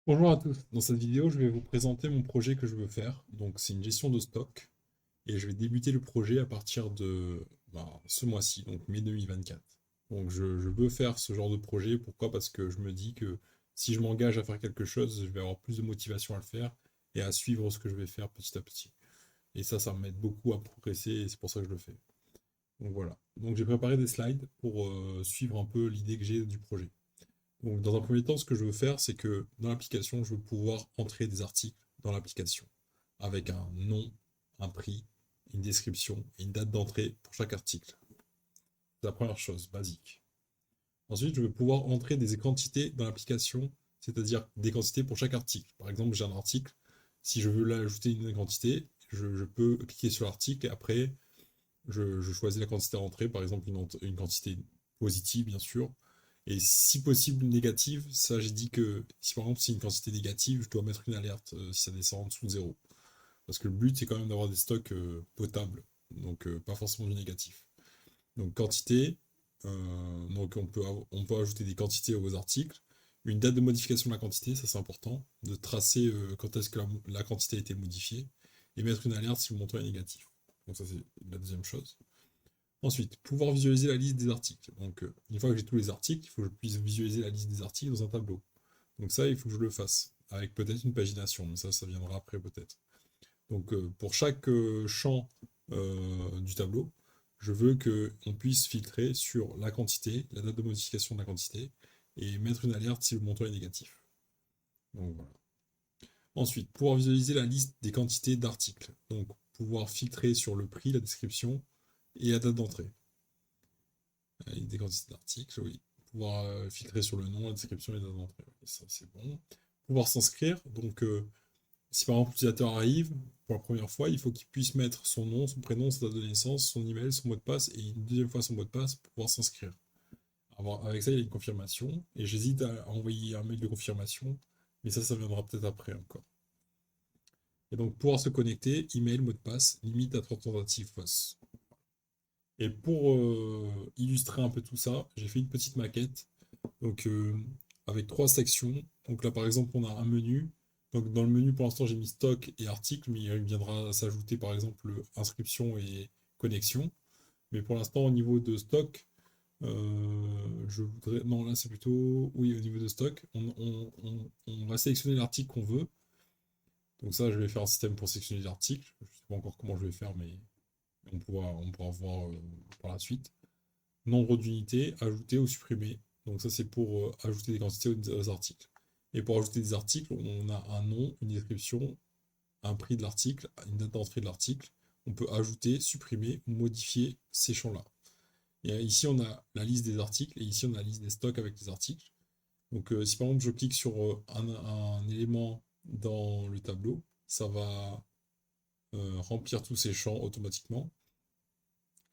Bonjour à tous. Dans cette vidéo, je vais vous présenter mon projet que je veux faire. Donc, c'est une gestion de stock et je vais débuter le projet à partir de ce mois-ci, donc mai 2024. Donc, je veux faire ce genre de projet. Pourquoi? Parce que je me dis que si je m'engage à faire quelque chose, je vais avoir plus de motivation à le faire et à suivre ce que je vais faire petit à petit. Et ça m'aide beaucoup à progresser et c'est pour ça que je le fais. Donc voilà. Donc, j'ai préparé des slides pour suivre un peu l'idée que j'ai du projet. Donc, dans un premier temps, ce que je veux faire, c'est que dans l'application, je veux pouvoir entrer des articles dans l'application avec un nom, un prix, une description et une date d'entrée pour chaque article. C'est la première chose, basique. Ensuite, je veux pouvoir entrer des quantités dans l'application, c'est-à-dire des quantités pour chaque article. Par exemple, j'ai un article, si je veux l'ajouter une quantité, je peux cliquer sur l'article et après, je choisis la quantité à entrer, par exemple une quantité positive, bien sûr, et si possible négative. Ça, j'ai dit que si par exemple c'est une quantité négative, je dois mettre une alerte si ça descend en dessous de zéro. Parce que le but, c'est quand même d'avoir des stocks potables, donc pas forcément du négatif. Donc quantité, donc on peut ajouter des quantités aux articles. Une date de modification de la quantité, ça c'est important, de tracer quand est-ce que la quantité a été modifiée, et mettre une alerte si le montant est négatif. Donc ça c'est la deuxième chose. Ensuite, pouvoir visualiser la liste des articles. Donc, une fois que j'ai tous les articles, il faut que je puisse visualiser la liste des articles dans un tableau. Donc ça, il faut que je le fasse, avec peut-être une pagination, mais ça viendra après peut-être. Donc, pour chaque champ du tableau, je veux qu'on puisse filtrer sur la quantité, la date de modification de la quantité, et mettre une alerte si le montant est négatif. Donc voilà. Ensuite, pouvoir visualiser la liste des quantités d'articles. Donc, pouvoir filtrer sur le prix, la description et la date d'entrée. Des quantités d'articles, oui. Pouvoir filtrer sur le nom, la description et la date d'entrée. Oui, ça, c'est bon. Pouvoir s'inscrire. Donc, si par exemple l'utilisateur arrive pour la première fois, il faut qu'il puisse mettre son nom, son prénom, sa date de naissance, son email, son mot de passe et une deuxième fois son mot de passe pour pouvoir s'inscrire. Avec ça, il y a une confirmation. Et j'hésite à envoyer un mail de confirmation, mais ça viendra peut-être après encore. Et donc, pouvoir se connecter, email, mot de passe, limite à 3 tentatives fausses. Et pour illustrer un peu tout ça, j'ai fait une petite maquette. Donc, avec trois sections. Donc là, par exemple, on a un menu. Donc, dans le menu, pour l'instant, j'ai mis stock et article, mais il viendra s'ajouter, par exemple, inscription et connexion. Mais pour l'instant, au niveau de stock, je voudrais. Non, là, c'est plutôt. Oui, au niveau de stock, on va sélectionner l'article qu'on veut. Donc, ça, je vais faire un système pour sélectionner l'article. Je ne sais pas encore comment je vais faire, mais on pourra voir par la suite. Nombre d'unités, ajouter ou supprimer. Donc ça, c'est pour ajouter des quantités aux articles. Et pour ajouter des articles, on a un nom, une description, un prix de l'article, une date d'entrée de l'article. On peut ajouter, supprimer ou modifier ces champs-là. Et ici, on a la liste des articles et ici, on a la liste des stocks avec les articles. Donc si par exemple, je clique sur un élément dans le tableau, ça va remplir tous ces champs automatiquement.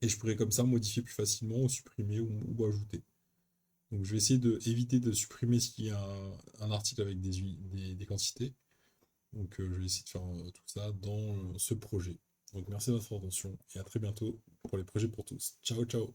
Et je pourrais comme ça modifier plus facilement ou supprimer ou ajouter. Donc je vais essayer d'éviter de supprimer s'il y a un article avec des quantités. Donc je vais essayer de faire tout ça dans ce projet. Donc merci de votre attention et à très bientôt pour les projets pour tous. Ciao ciao.